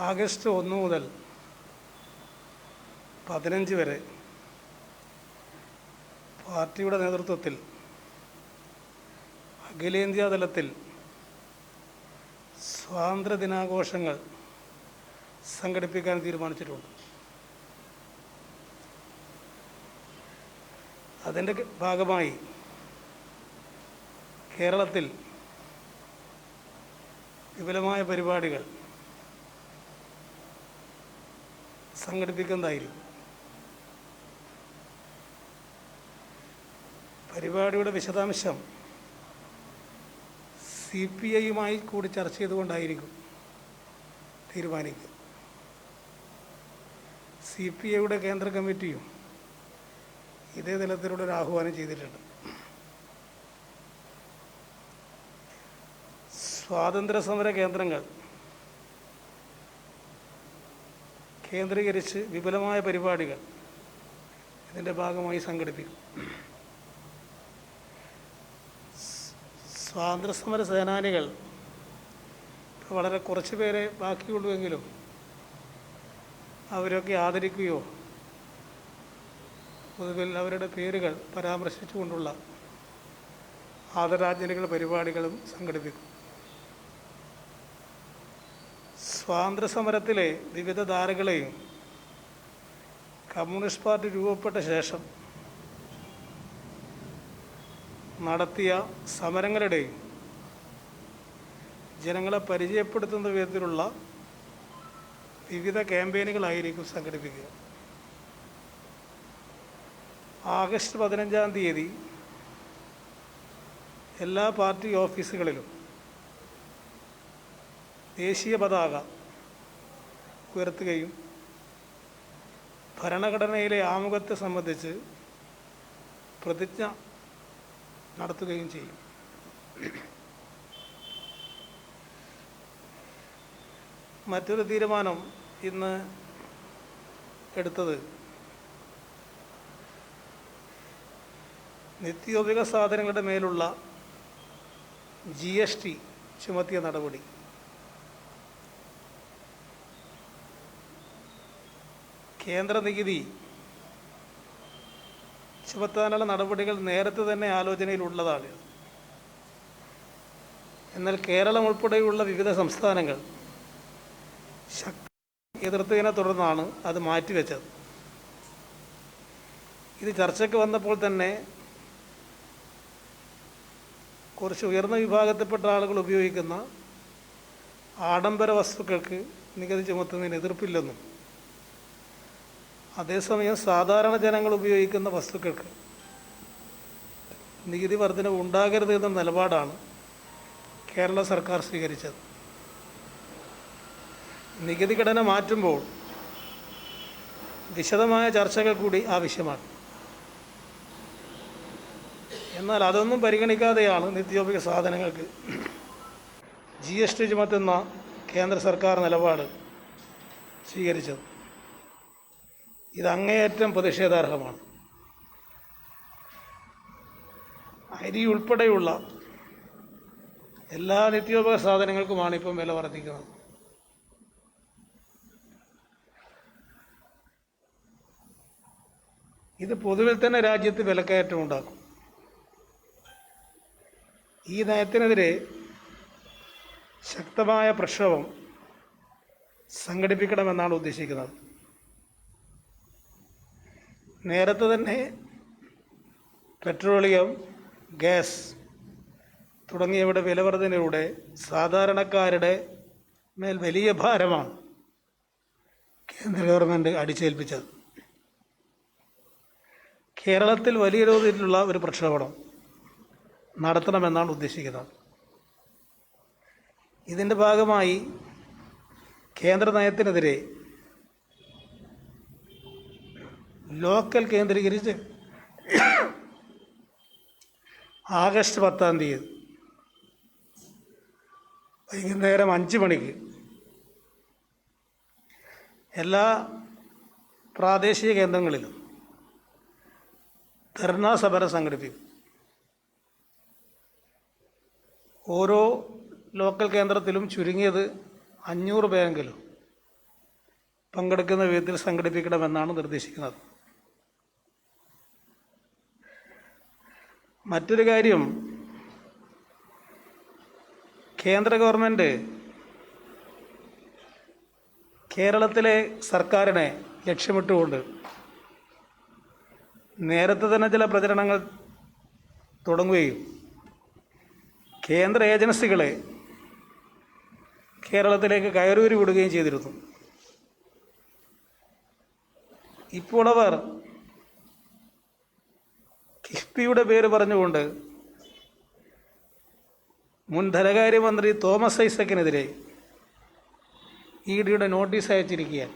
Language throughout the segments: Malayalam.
ആഗസ്റ്റ് 1 മുതൽ 15 വരെ പാർട്ടിയുടെ നേതൃത്വത്തിൽ അഖിലേന്ത്യാ തലത്തിൽ സ്വാതന്ത്ര്യദിനാഘോഷങ്ങൾ സംഘടിപ്പിക്കാൻ തീരുമാനിച്ചിട്ടുണ്ട്. അതിൻ്റെ ഭാഗമായി കേരളത്തിൽ വിപുലമായ പരിപാടികൾ സംഘടിപ്പിക്കുന്നതായിരിക്കും. പരിപാടിയുടെ വിശദാംശം CPI-യുമായി കൂടി ചർച്ച ചെയ്തുകൊണ്ടായിരിക്കും തീരുമാനിക്കുക. CPI-യുടെ കേന്ദ്ര കമ്മിറ്റിയും ഇതേ തലത്തിലുള്ള ഒരു ആഹ്വാനം ചെയ്തിട്ടുണ്ട്. സ്വാതന്ത്ര്യ സമര കേന്ദ്രങ്ങൾ കേന്ദ്രീകരിച്ച് വിപുലമായ പരിപാടികൾ ഇതിൻ്റെ ഭാഗമായി സംഘടിപ്പിക്കും. സ്വാതന്ത്ര്യസമര സേനാനികൾ വളരെ കുറച്ച് പേരെ ബാക്കിയുള്ളൂവെങ്കിലും അവരൊക്കെ ആദരിക്കുകയോ പൊതുവിൽ അവരുടെ പേരുകൾ പരാമർശിച്ചുകൊണ്ടുള്ള ആദരാഞ്ജലികൾ പരിപാടികളും സംഘടിപ്പിക്കും. സ്വാതന്ത്ര്യസമരത്തിലെ വിവിധ ധാരകളെയും കമ്മ്യൂണിസ്റ്റ് പാർട്ടി രൂപപ്പെട്ട ശേഷം നടത്തിയ സമരങ്ങളുടെയും ജനങ്ങളെ പരിചയപ്പെടുത്തുന്ന വിധത്തിലുള്ള വിവിധ ക്യാമ്പയിനുകളായിരിക്കും സംഘടിപ്പിക്കുക. ആഗസ്റ്റ് 15-ാം തീയതി എല്ലാ പാർട്ടി ഓഫീസുകളിലും ദേശീയ പതാക ഉയർത്തുകയും ഭരണഘടനയിലെ ആമുഖത്തെ സംബന്ധിച്ച് പ്രതിജ്ഞ നടത്തുകയും ചെയ്യും. മറ്റൊരു തീരുമാനം ഇന്ന് എടുത്തത് നിത്യോപയോഗ സാധനങ്ങളുടെ മേലുള്ള GST ചുമത്തിയ നടപടി. കേന്ദ്ര നികുതി ചുമത്താനുള്ള നടപടികൾ നേരത്തെ തന്നെ ആലോചനയിലുള്ളതാണ്. എന്നാൽ കേരളം ഉൾപ്പെടെയുള്ള വിവിധ സംസ്ഥാനങ്ങൾ ശക്തി എതിർത്തതിനെ തുടർന്നാണ് അത് മാറ്റിവെച്ചത്. ഇത് ചർച്ചയ്ക്ക് വന്നപ്പോൾ തന്നെ കുറച്ച് ഉയർന്ന വിഭാഗത്തിൽപ്പെട്ട ആളുകൾ ഉപയോഗിക്കുന്ന ആഡംബര വസ്തുക്കൾക്ക് നികുതി ചുമത്തുന്നതിന് എതിർപ്പില്ലെന്നും അതേസമയം സാധാരണ ജനങ്ങൾ ഉപയോഗിക്കുന്ന വസ്തുക്കൾക്ക് നികുതി വർധനവ് ഉണ്ടാകരുത് എന്ന നിലപാടാണ് കേരള സർക്കാർ സ്വീകരിച്ചത്. നികുതി ഘടന മാറ്റുമ്പോൾ വിശദമായ ചർച്ചകൾ കൂടി ആവശ്യമാണ്. എന്നാൽ അതൊന്നും പരിഗണിക്കാതെയാണ് നിത്യോപയോഗ സാധനങ്ങൾക്ക് GST ചുമത്തുന്ന കേന്ദ്ര സർക്കാർ നിലപാട് സ്വീകരിച്ചത്. ഇത് അങ്ങേയറ്റം പ്രതിഷേധാർഹമാണ്. അരി ഉൾപ്പെടെയുള്ള എല്ലാ നിത്യോപയോഗ സാധനങ്ങൾക്കുമാണ് ഇപ്പം വില വർദ്ധിക്കുന്നത്. ഇത് പൊതുവിൽ തന്നെ രാജ്യത്ത് വിലക്കയറ്റം ഉണ്ടാക്കും. ഈ നയത്തിനെതിരെ ശക്തമായ പ്രക്ഷോഭം സംഘടിപ്പിക്കണമെന്നാണ് ഉദ്ദേശിക്കുന്നത്. നേരത്തെ തന്നെ പെട്രോളിയം, ഗ്യാസ് തുടങ്ങിയവയുടെ വിലവർധനയുടെ സാധാരണക്കാരുടെ മേൽ വലിയ ഭാരമാണ് കേന്ദ്ര ഗവൺമെൻറ് അടിച്ചേൽപ്പിച്ചത്. കേരളത്തിൽ വലിയ തോതിലുള്ള ഒരു പ്രക്ഷോഭം നടത്തണമെന്നാണ് ഉദ്ദേശിക്കുന്നത്. ഇതിൻ്റെ ഭാഗമായി കേന്ദ്ര നയത്തിനെതിരെ ലോക്കൽ കേന്ദ്രീകരിച്ച് ആഗസ്റ്റ് 10-ാം തീയതി വൈകുന്നേരം 5 മണിക്ക് എല്ലാ പ്രാദേശിക കേന്ദ്രങ്ങളിലും ധർണാ സമരം സംഘടിപ്പിക്കും. ഓരോ ലോക്കൽ കേന്ദ്രത്തിലും ചുരുങ്ങിയത് 500 പേരെങ്കിലും പങ്കെടുക്കുന്ന വിധത്തിൽ സംഘടിപ്പിക്കണമെന്നാണ് നിർദ്ദേശിക്കുന്നത്. മറ്റൊരു കാര്യം, കേന്ദ്ര ഗവൺമെൻറ് കേരളത്തിലെ സർക്കാരിനെ ലക്ഷ്യമിട്ടുകൊണ്ട് നേരത്തെ തന്നെ ചില പ്രചരണങ്ങൾ തുടങ്ങുകയും കേന്ദ്ര ഏജൻസികളെ കേരളത്തിലേക്ക് കയറൂരി വിടുകയും ചെയ്തിരുന്നു. ഇപ്പോൾ അവർ കിഫ്ബിയുടെ പേര് പറഞ്ഞുകൊണ്ട് മുൻ ധനകാര്യമന്ത്രി തോമസ് ഐസക്കിനെതിരെ ഇഡിയുടെ നോട്ടീസ് അയച്ചിരിക്കുകയാണ്.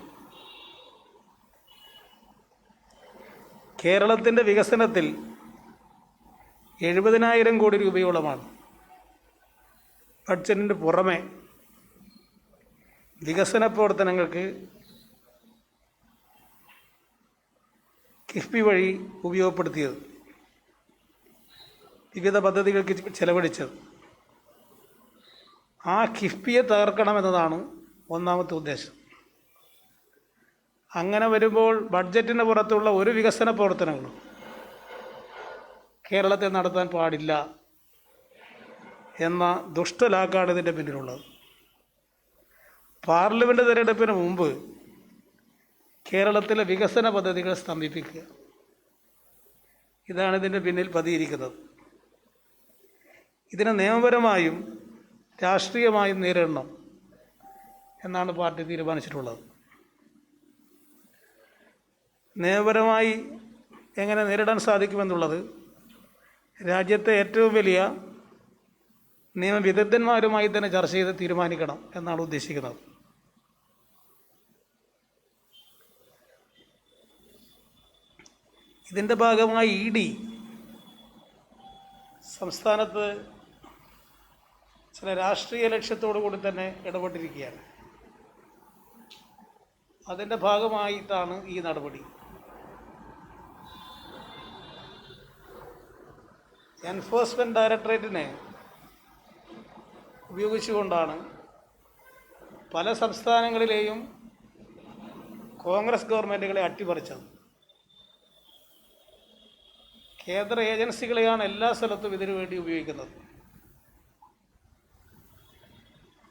കേരളത്തിൻ്റെ വികസനത്തിൽ 70,000 കോടി രൂപയോളമാണ് ബഡ്ജറ്റിന് പുറമെ വികസന പ്രവർത്തനങ്ങൾക്ക് കിഫ്ബി വഴി ഉപയോഗപ്പെടുത്തിയത്, വിവിധ പദ്ധതികൾക്ക് ചെലവഴിച്ചത്. ആ കിഫ്ബിയെ തകർക്കണമെന്നതാണ് ഒന്നാമത്തെ ഉദ്ദേശം. അങ്ങനെ വരുമ്പോൾ ബഡ്ജറ്റിന് പുറത്തുള്ള ഒരു വികസന പ്രവർത്തനങ്ങളും കേരളത്തിൽ നടത്താൻ പാടില്ല എന്ന ദുഷ്ടലാക്കാണ് ഇതിൻ്റെ പിന്നിലുള്ളത്. പാർലമെൻറ്റ് തിരഞ്ഞെടുപ്പിന് മുമ്പ് കേരളത്തിലെ വികസന പദ്ധതികൾ സ്തംഭിപ്പിക്കുക, ഇതാണ് ഇതിൻ്റെ പിന്നിൽ പതിയിരിക്കുന്നത്. ഇതിനെ നിയമപരമായും രാഷ്ട്രീയമായും നേരിടണം എന്നാണ് പാർട്ടി തീരുമാനിച്ചിട്ടുള്ളത്. നിയമപരമായി എങ്ങനെ നേരിടാൻ സാധിക്കുമെന്നുള്ളത് രാജ്യത്തെ ഏറ്റവും വലിയ നിയമവിദഗ്ധന്മാരുമായി തന്നെ ചർച്ച ചെയ്ത് തീരുമാനിക്കണം എന്നാണ് ഉദ്ദേശിക്കുന്നത്. ഇതിൻ്റെ ഭാഗമായി ഇ.ഡി. സംസ്ഥാനത്ത് ചില രാഷ്ട്രീയ ലക്ഷ്യത്തോടു കൂടി തന്നെ ഇടപെട്ടിരിക്കുകയാണ്. അതിൻ്റെ ഭാഗമായിട്ടാണ് ഈ നടപടി. എൻഫോഴ്സ്മെൻറ്റ് ഡയറക്ടറേറ്റിനെ ഉപയോഗിച്ചുകൊണ്ടാണ് പല സംസ്ഥാനങ്ങളിലെയും കോൺഗ്രസ് ഗവൺമെൻറ്റുകളെ അട്ടിമറിച്ചത്. കേന്ദ്ര ഏജൻസികളെയാണ് എല്ലാ സ്ഥലത്തും ഇതിനു വേണ്ടി ഉപയോഗിക്കുന്നത്.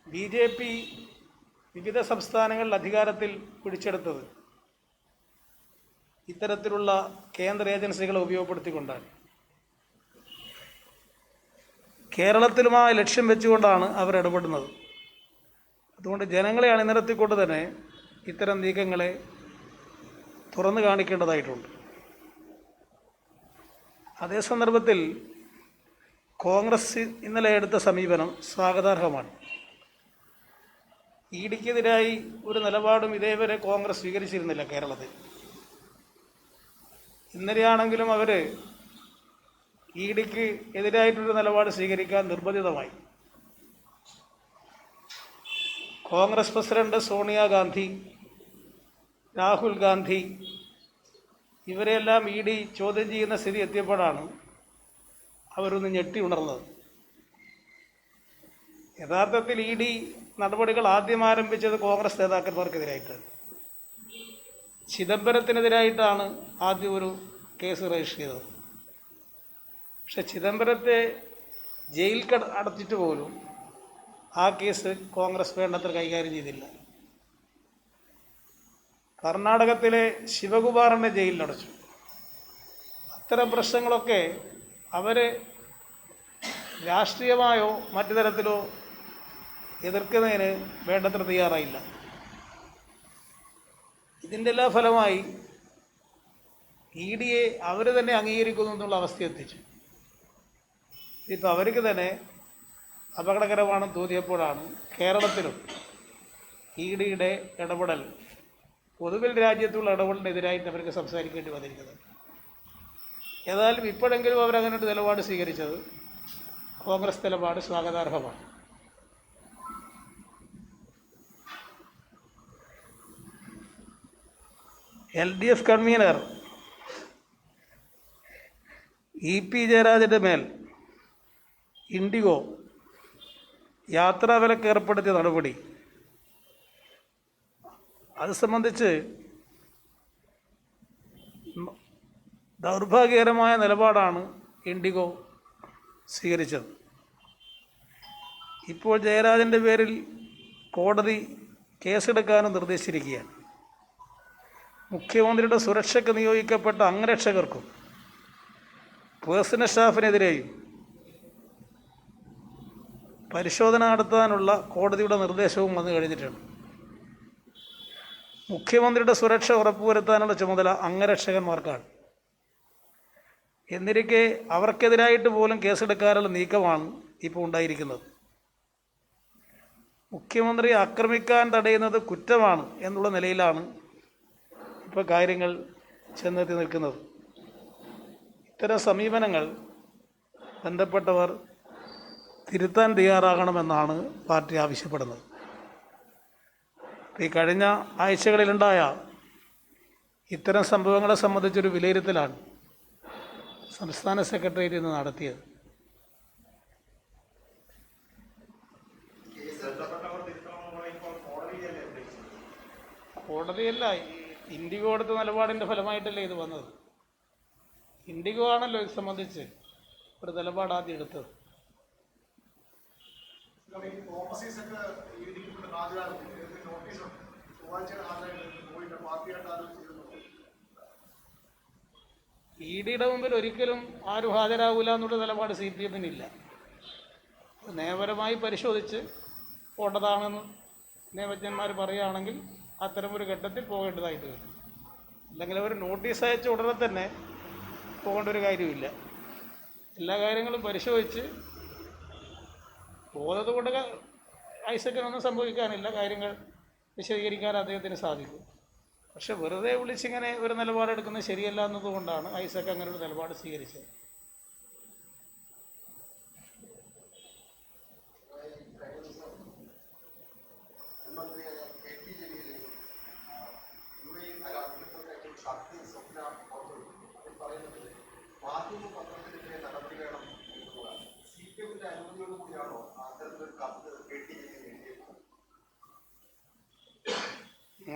BJP വിവിധ സംസ്ഥാനങ്ങളിൽ അധികാരത്തിൽ പിടിച്ചെടുത്തത് ഇത്തരത്തിലുള്ള കേന്ദ്ര ഏജൻസികളെ ഉപയോഗപ്പെടുത്തിക്കൊണ്ടാണ്. കേരളത്തിലുമായി ലക്ഷ്യം വെച്ചുകൊണ്ടാണ് അവർ ഇടപെടുന്നത്. അതുകൊണ്ട് ജനങ്ങളെ അണിനിരത്തിക്കൊണ്ട് തന്നെ ഇത്തരം നീക്കങ്ങളെ തുറന്നു കാണിക്കേണ്ടതായിട്ടുണ്ട്. അതേ സന്ദർഭത്തിൽ കോൺഗ്രസ് ഇന്നലെ എടുത്ത സമീപനം സ്വാഗതാർഹമാണ്. ഇഡിക്കെതിരായി ഒരു നിലപാടും ഇതേവരെ കോൺഗ്രസ് സ്വീകരിച്ചിരുന്നില്ല കേരളത്തിൽ. ഇന്നലെയാണെങ്കിലും അവർ ഇഡിക്ക് എതിരായിട്ടൊരു നിലപാട് സ്വീകരിക്കാൻ നിർബന്ധിതമായി. കോൺഗ്രസ് പ്രസിഡന്റ് സോണിയാഗാന്ധി, രാഹുൽ ഗാന്ധി ഇവരെല്ലാം ഇഡി ചോദ്യം ചെയ്യുന്ന സ്ഥിതി എത്തിയപ്പോഴാണ് അവരൊന്ന് ഞെട്ടി ഉണർന്നത്. യഥാർത്ഥത്തിൽ ഇഡി നടപടികൾ ആദ്യം ആരംഭിച്ചത് കോൺഗ്രസ് നേതാക്കന്മാർക്കെതിരായിട്ടാണ്. ചിദംബരത്തിനെതിരായിട്ടാണ് ആദ്യം ഒരു കേസ് രജിസ്റ്റർ ചെയ്തത്. പക്ഷെ ചിദംബരത്തെ ജയിൽ അടച്ചിട്ട് പോലും ആ കേസ് കോൺഗ്രസ് വേണ്ടത്ര കൈകാര്യം ചെയ്തില്ല. കർണാടകത്തിലെ ശിവകുമാറിനെ ജയിലിലടച്ചു. അത്തരം പ്രശ്നങ്ങളൊക്കെ അവർ രാഷ്ട്രീയമായോ മറ്റു തരത്തിലോ എതിർക്കുന്നതിന് വേണ്ടത്ര തയ്യാറായില്ല. ഇതിൻ്റെ എല്ലാ ഫലമായി ഇഡിയെ അവർ തന്നെ അംഗീകരിക്കുന്നു എന്നുള്ള അവസ്ഥ എത്തിച്ചു. ഇപ്പോൾ അവർക്ക് തന്നെ അപകടകരമാണെന്ന് തോന്നിയപ്പോഴാണ് കേരളത്തിലും ഇഡിയുടെ ഇടപെടൽ പൊതുവിൽ രാജ്യത്തുള്ള ഇടപെടലിനെതിരായിട്ട് അവർക്ക് സംസാരിക്കേണ്ടി വന്നിരിക്കുന്നത്. ഏതായാലും ഇപ്പോഴെങ്കിലും അവരങ്ങനെ ഒരു നിലപാട് സ്വീകരിച്ചത് കോൺഗ്രസ് നിലപാട് സ്വാഗതാർഹമാണ്. LDF കൺവീനർ EP ജയരാജൻ്റെ മേൽ ഇൻഡിഗോ യാത്രാവിലക്ക് ഏർപ്പെടുത്തിയ നടപടി അത് സംബന്ധിച്ച് ദൗർഭാഗ്യകരമായ നിലപാടാണ് ഇൻഡിഗോ സ്വീകരിച്ചത്. ഇപ്പോൾ ജയരാജൻ്റെ പേരിൽ കോടതി കേസെടുക്കാനും നിർദ്ദേശിച്ചിരിക്കുകയാണ്. മുഖ്യമന്ത്രിയുടെ സുരക്ഷയ്ക്ക് നിയോഗിക്കപ്പെട്ട അംഗരക്ഷകർക്കും പേഴ്സണൽ സ്റ്റാഫിനെതിരെയും പരിശോധന നടത്താനുള്ള കോടതിയുടെ നിർദ്ദേശവും വന്നു കഴിഞ്ഞിട്ടുണ്ട്. മുഖ്യമന്ത്രിയുടെ സുരക്ഷ ഉറപ്പുവരുത്താനുള്ള ചുമതല അംഗരക്ഷകന്മാർക്കാണ്. എന്നിരിക്കെ അവർക്കെതിരായിട്ട് പോലും കേസെടുക്കാനുള്ള നീക്കമാണ് ഇപ്പോൾ ഉണ്ടായിരിക്കുന്നത്. മുഖ്യമന്ത്രിയെ ആക്രമിക്കാൻ തടയുന്നത് കുറ്റമാണ് എന്നുള്ള നിലയിലാണ് ഇപ്പോൾ കാര്യങ്ങൾ ചെന്നെത്തി നിൽക്കുന്നത്. ഇത്തരം സമീപനങ്ങൾ ബന്ധപ്പെട്ടവർ തിരുത്താൻ തയ്യാറാകണമെന്നാണ് പാർട്ടി ആവശ്യപ്പെടുന്നത്. ഈ കഴിഞ്ഞ ആഴ്ചകളിലുണ്ടായ ഇത്തരം സംഭവങ്ങളെ സംബന്ധിച്ചൊരു വിലയിരുത്തലാണ് സംസ്ഥാന സെക്രട്ടേറിയറ്റ് ഇന്ന് നടത്തിയത്. കോടതിയല്ല, ഇൻഡിഗോ എടുത്ത നിലപാടിൻ്റെ ഫലമായിട്ടല്ലേ ഇത് വന്നത്. ഇൻഡിഗോ ആണല്ലോ ഇത് സംബന്ധിച്ച് ഒരു നിലപാട് ആദ്യം എടുത്തത്. ഇ ഡിയുടെ മുമ്പിൽ ഒരിക്കലും ആരും ഹാജരാകില്ല എന്നുള്ള നിലപാട് സി പി എമ്മിനില്ല. നിയമപരമായി പരിശോധിച്ച് പോണ്ടതാണെന്ന് നിയമജ്ഞന്മാർ പറയുകയാണെങ്കിൽ അത്തരമൊരു ഘട്ടത്തിൽ പോകേണ്ടതായിട്ട് വരും. അല്ലെങ്കിൽ അവർ നോട്ടീസ് അയച്ച ഉടനെ തന്നെ പോകേണ്ട ഒരു കാര്യമില്ല. എല്ലാ കാര്യങ്ങളും പരിശോധിച്ച് പോകുന്നത് കൊണ്ട് ഐസക്കിനൊന്നും സംഭവിക്കാനില്ല, കാര്യങ്ങൾ വിശദീകരിക്കാൻ അദ്ദേഹത്തിന് സാധിക്കും. പക്ഷെ വെറുതെ വിളിച്ചിങ്ങനെ ഒരു നിലപാടെടുക്കുന്നത് ശരിയല്ല എന്നതുകൊണ്ടാണ് ഐസക് അങ്ങനെ ഒരു നിലപാട് സ്വീകരിച്ചത്.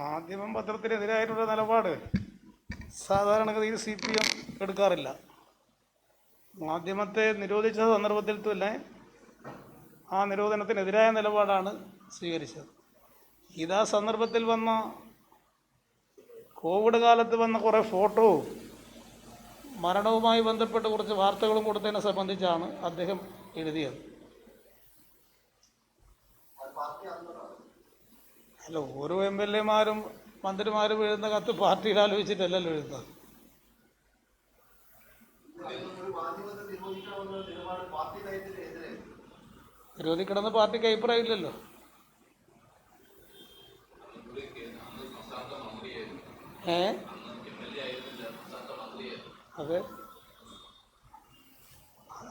മാധ്യമം പത്രത്തിനെതിരായിട്ടുള്ള നിലപാട് സാധാരണഗതിയിൽ സി പി എം എടുക്കാറില്ല. മാധ്യമത്തെ നിരോധിച്ച സന്ദർഭത്തിൽ തന്നെ ആ നിരോധനത്തിനെതിരായ നിലപാടാണ് സ്വീകരിച്ചത്. ഇതാ സന്ദർഭത്തിൽ വന്ന കോവിഡ് കാലത്ത് വന്ന കുറേ ഫോട്ടോവും മരണവുമായി ബന്ധപ്പെട്ട് കുറച്ച് വാർത്തകളും കൊടുത്തതിനെ സംബന്ധിച്ചാണ് അദ്ദേഹം എഴുതിയത്. അല്ല, ഓരോ എം എൽ എമാരും മന്ത്രിമാരും എഴുതുന്ന കത്ത് പാർട്ടിയിൽ ആലോചിച്ചിട്ടല്ലല്ലോ എഴുതുന്നത്. നിരോധിക്കണമെന്ന് പാർട്ടിക്ക് അഭിപ്രായമില്ലല്ലോ. അതെ,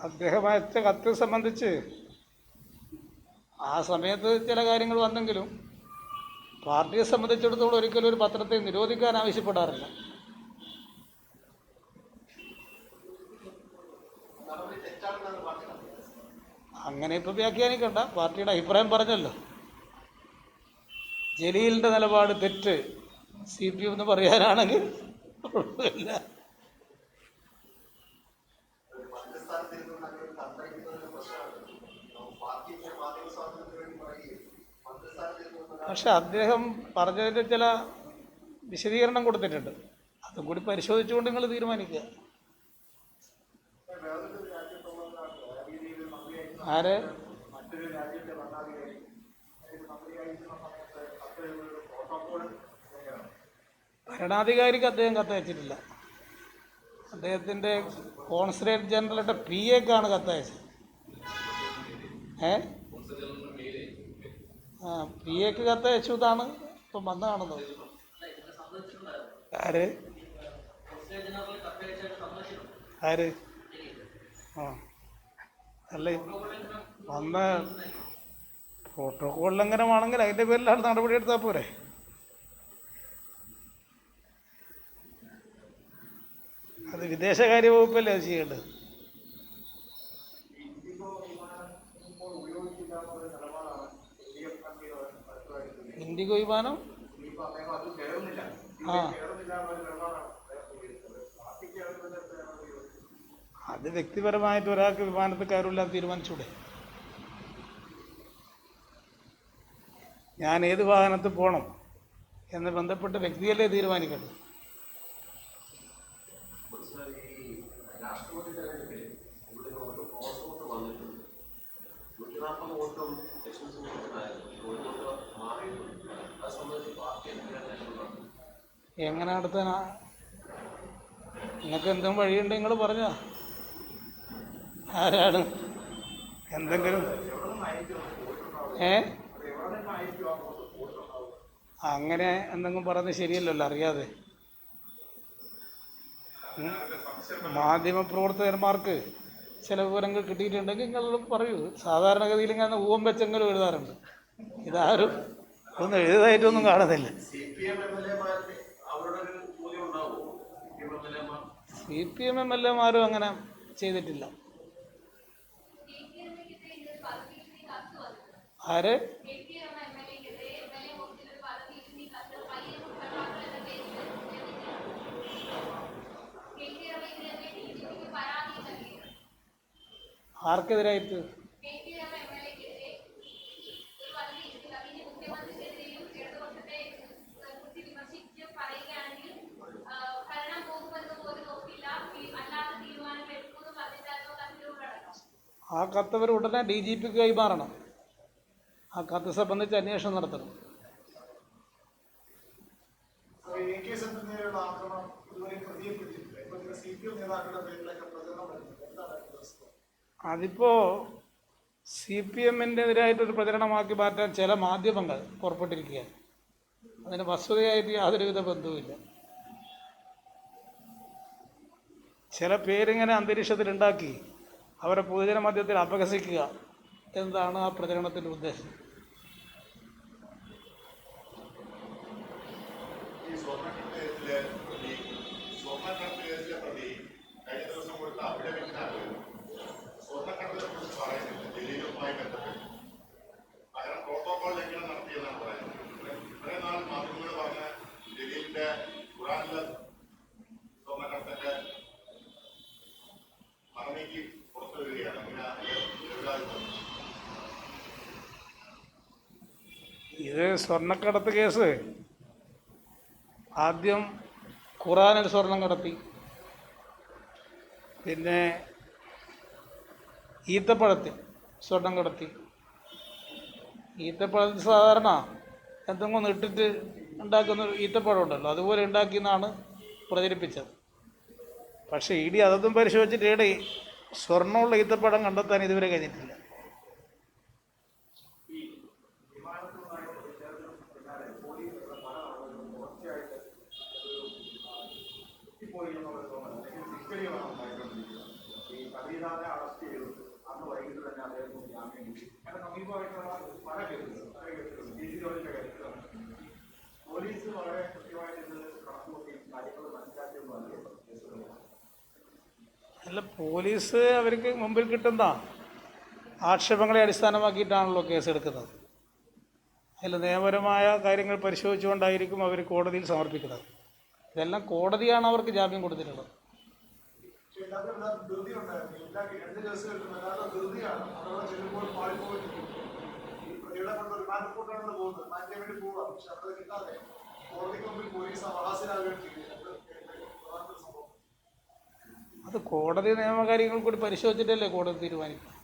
അദ്ദേഹം അയച്ച കത്ത് സംബന്ധിച്ച് ആ സമയത്ത് ചില കാര്യങ്ങൾ വന്നെങ്കിലും പാർട്ടിയെ സംബന്ധിച്ചിടത്തോളം ഒരിക്കലും ഒരു പത്രത്തെ നിരോധിക്കാൻ ആവശ്യപ്പെടാറില്ല. അങ്ങനെ ഇപ്പം വ്യാഖ്യാനിക്കണ്ട, പാർട്ടിയുടെ അഭിപ്രായം പറഞ്ഞല്ലോ. ജലീലിൻ്റെ നിലപാട് തെറ്റ് സി പി എം എന്ന് പറയാനാണെങ്കിൽ കുഴപ്പമില്ല. പക്ഷെ അദ്ദേഹം പറഞ്ഞതിൻ്റെ ചില വിശദീകരണം കൊടുത്തിട്ടുണ്ട്. അതും കൂടി പരിശോധിച്ചുകൊണ്ട് നിങ്ങൾ തീരുമാനിക്കുക. ആര്? ഭരണാധികാരിക്ക് അദ്ദേഹം കത്തയച്ചിട്ടില്ല. അദ്ദേഹത്തിൻ്റെ കോൺസുലേറ്റ് ജനറലിൻ്റെ പി എക്കാണ് കത്തയച്ചത്. പി എക്ക് കത്തയച്ചു എന്നാണ് ഇപ്പം വന്ന് കാണുന്നത്. ആര്? ആര്? അല്ല, വന്ന പ്രോട്ടോകോൾ ലംഘനമാണെങ്കിൽ അതിൻ്റെ പേരിലാണ് നടപടി എടുത്താൽ പോരെ. അത് വിദേശകാര്യ വകുപ്പല്ലേ അത് ചെയ്യേണ്ടത്. ഇൻഡിഗോ വിമാനം ആ അത് വ്യക്തിപരമായിട്ട് ഒരാൾക്ക് വിമാനത്തിൽ കയറില്ല തീരുമാനിച്ചൂടെ? ഞാൻ ഏത് വാഹനത്തിൽ പോകണം എന്ന് ബന്ധപ്പെട്ട വ്യക്തിയല്ലേ തീരുമാനിക്കേണ്ടത്? എങ്ങനെ നടത്താനാ? നിങ്ങൾക്ക് എന്തെങ്കിലും വഴിയുണ്ട് നിങ്ങൾ പറഞ്ഞാ? ആരാണ് എന്തെങ്കിലും അങ്ങനെ എന്തെങ്കിലും പറഞ്ഞ് ശരിയല്ലല്ലോ, അറിയാതെ. മാധ്യമപ്രവർത്തകന്മാർക്ക് ചില വിവരങ്ങൾ കിട്ടിയിട്ടുണ്ടെങ്കിൽ നിങ്ങൾ പറയൂ. സാധാരണഗതിയിൽ ഇങ്ങനെ ഊഹം വെച്ചെങ്കിലും എഴുതാറുണ്ട്. ഇതാരും ഒന്നും എഴുതായിട്ടൊന്നും കാണുന്നില്ല. CPM MLA-മാരും അങ്ങനെ ചെയ്തിട്ടില്ല. ആര്? ആർക്കെതിരായിട്ട്? ആ കത്ത് അവർ ഉടനെ DGP-ക്ക് കൈമാറണം. ആ കത്ത് സംബന്ധിച്ച് അന്വേഷണം നടത്തണം. അതിപ്പോ CPM-നെതിരായിട്ടൊരു പ്രചരണമാക്കി മാറ്റാൻ ചില മാധ്യമങ്ങൾ പുറപ്പെട്ടിരിക്കുകയാണ്. അതിന് വസ്തുതയായിട്ട് യാതൊരുവിധ ബന്ധവുമില്ല. ചില പേരിങ്ങനെ അന്തരീക്ഷത്തിലുണ്ടാക്കി അവരെ പൊതുജന മധ്യത്തിൽ അപഹസിക്കുക എന്നതാണ് ആ പ്രചരണത്തിൻ്റെ ഉദ്ദേശം. ഇത് സ്വർണ്ണക്കടത്ത് കേസ് ആദ്യം ഖുറാനിൽ സ്വർണം കടത്തി, പിന്നെ ഈത്തപ്പഴത്തിൽ സ്വർണം കടത്തി. ഈത്തപ്പഴത്തിൽ സാധാരണ എന്തെങ്കിലും ഇട്ടിട്ട് ഉണ്ടാക്കുന്ന ഈത്തപ്പഴം ഉണ്ടല്ലോ, അതുപോലെ ഉണ്ടാക്കിയെന്നാണ് പ്രചരിപ്പിച്ചത്. പക്ഷേ ED അതൊന്നും പരിശോധിച്ചിട്ട് ഇവിടെ സ്വർണ്ണമുള്ള ഈത്തപ്പഴം കണ്ടെത്താൻ ഇതുവരെ കഴിഞ്ഞിട്ടില്ല. അല്ല, പോലീസ് അവർക്ക് മുമ്പിൽ കിട്ടുന്ന ആക്ഷേപങ്ങളെ അടിസ്ഥാനമാക്കിയിട്ടാണല്ലോ കേസെടുക്കുന്നത്. അതിൽ നിയമപരമായ കാര്യങ്ങൾ പരിശോധിച്ചുകൊണ്ടായിരിക്കും അവർ കോടതിയിൽ സമർപ്പിക്കുന്നത്. ഇതെല്ലാം കോടതിയാണ് അവർക്ക് ജാമ്യം കൊടുത്തിട്ടുള്ളത്. അത് കോടതി നിയമകാര്യങ്ങൾ കൂടി പരിശോധിച്ചിട്ടല്ലേ കോടതി തീരുമാനിക്കും.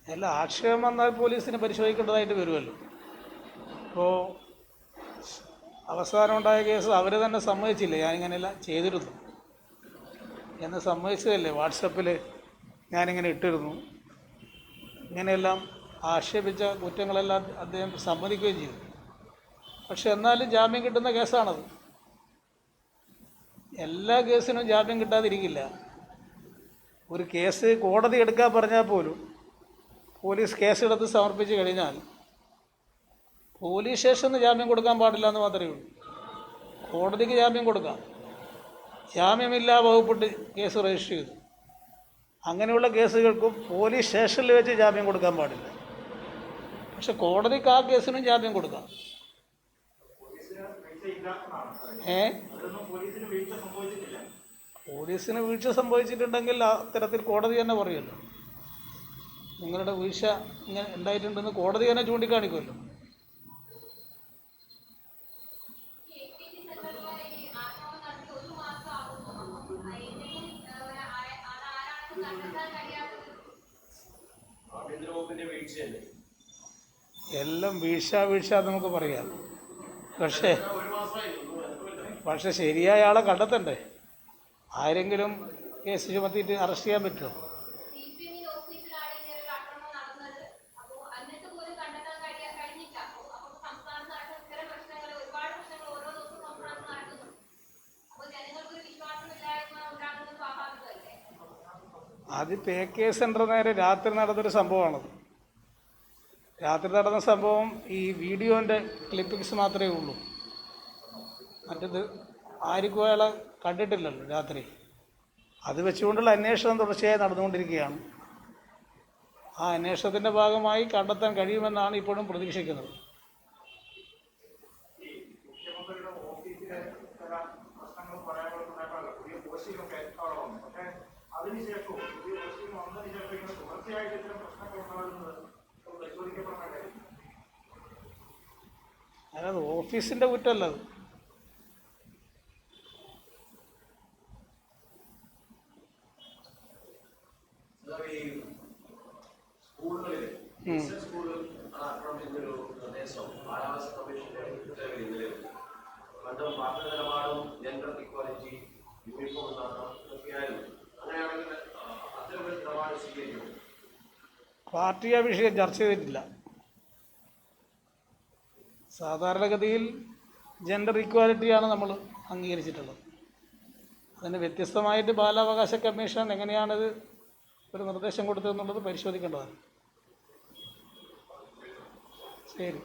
അല്ല, ആക്ഷേപം വന്നാൽ പോലീസിന് പരിശോധിക്കേണ്ടതായിട്ട് വരുമല്ലോ. ഇപ്പോൾ അവസാനം ഉണ്ടായ കേസ് അവർ തന്നെ സമ്മതിച്ചില്ലേ, ഞാനിങ്ങനെയെല്ലാം ചെയ്തിരുന്നു എന്ന് സമ്മതിച്ചതല്ലേ. വാട്സപ്പിൽ ഞാനിങ്ങനെ ഇട്ടിരുന്നു, ഇങ്ങനെയെല്ലാം ആക്ഷേപിച്ച കുറ്റങ്ങളെല്ലാം അദ്ദേഹം സമ്മതിക്കുകയും ചെയ്തു. പക്ഷെ എന്നാലും ജാമ്യം കിട്ടുന്ന കേസാണത്. എല്ലാ കേസിനും ജാമ്യം കിട്ടാതിരിക്കില്ല. ഒരു കേസ് കോടതി എടുക്കാൻ പറഞ്ഞാൽ പോലും പോലീസ് കേസെടുത്ത് സമർപ്പിച്ച് കഴിഞ്ഞാൽ പോലീസ് സ്റ്റേഷന് ജാമ്യം കൊടുക്കാൻ പാടില്ല എന്ന് മാത്രമേ ഉള്ളൂ. കോടതിക്ക് ജാമ്യം കൊടുക്കാം. ജാമ്യമില്ലാ വകുപ്പിട്ട് കേസ് രജിസ്റ്റർ ചെയ്തു. അങ്ങനെയുള്ള കേസുകൾക്കും പോലീസ് സ്റ്റേഷനിൽ വെച്ച് ജാമ്യം കൊടുക്കാൻ പാടില്ല. പക്ഷെ കോടതിക്ക് ആ കേസിനും ജാമ്യം കൊടുക്കാം. പോലീസിന് വീഴ്ച സംഭവിച്ചിട്ടുണ്ടെങ്കിൽ അത്തരത്തിൽ കോടതി തന്നെ പറയുമല്ലോ. നിങ്ങളുടെ വീഴ്ച ഇങ്ങനെ ഉണ്ടായിട്ടുണ്ടെന്ന് കോടതി തന്നെ ചൂണ്ടിക്കാണിക്കുമല്ലോ. എല്ലാം വീഴ്ച നമുക്ക് പറയാം. പക്ഷേ ശരിയായ ആളെ കണ്ടെത്തണ്ടേ? ആരെങ്കിലും കേസ് ചുമത്തിയിട്ട് അറസ്റ്റ് ചെയ്യാൻ പറ്റുമോ? അത് PK സെൻ്റർ നേരെ രാത്രി നടന്നൊരു സംഭവമാണത്. രാത്രി നടന്ന സംഭവം ഈ വീഡിയോൻ്റെ ക്ലിപ്പിങ്സ് മാത്രമേ ഉള്ളൂ. മറ്റത് ആർക്കും അയാളെ കണ്ടിട്ടില്ലല്ലോ രാത്രി. അത് വെച്ചുകൊണ്ടുള്ള അന്വേഷണം തുടർച്ചയായി നടന്നുകൊണ്ടിരിക്കുകയാണ്. ആ അന്വേഷണത്തിൻ്റെ ഭാഗമായി കണ്ടെത്താൻ കഴിയുമെന്നാണ് ഇപ്പോഴും പ്രതീക്ഷിക്കുന്നത്. അതായത് ഓഫീസിൻ്റെ കുറ്റമല്ല അത്. പാർട്ടി ആ വിഷയം ചർച്ച ചെയ്തിട്ടില്ല. സാധാരണഗതിയിൽ ജെൻഡർ ഇക്വാലിറ്റിയാണ് നമ്മൾ അംഗീകരിച്ചിട്ടുള്ളത്. അതിന് വ്യത്യസ്തമായിട്ട് ബാലാവകാശ കമ്മീഷൻ എങ്ങനെയാണിത് ഒരു നിർദ്ദേശം കൊടുത്തതെന്നുള്ളത് പരിശോധിക്കേണ്ടതാണ്. ശരി.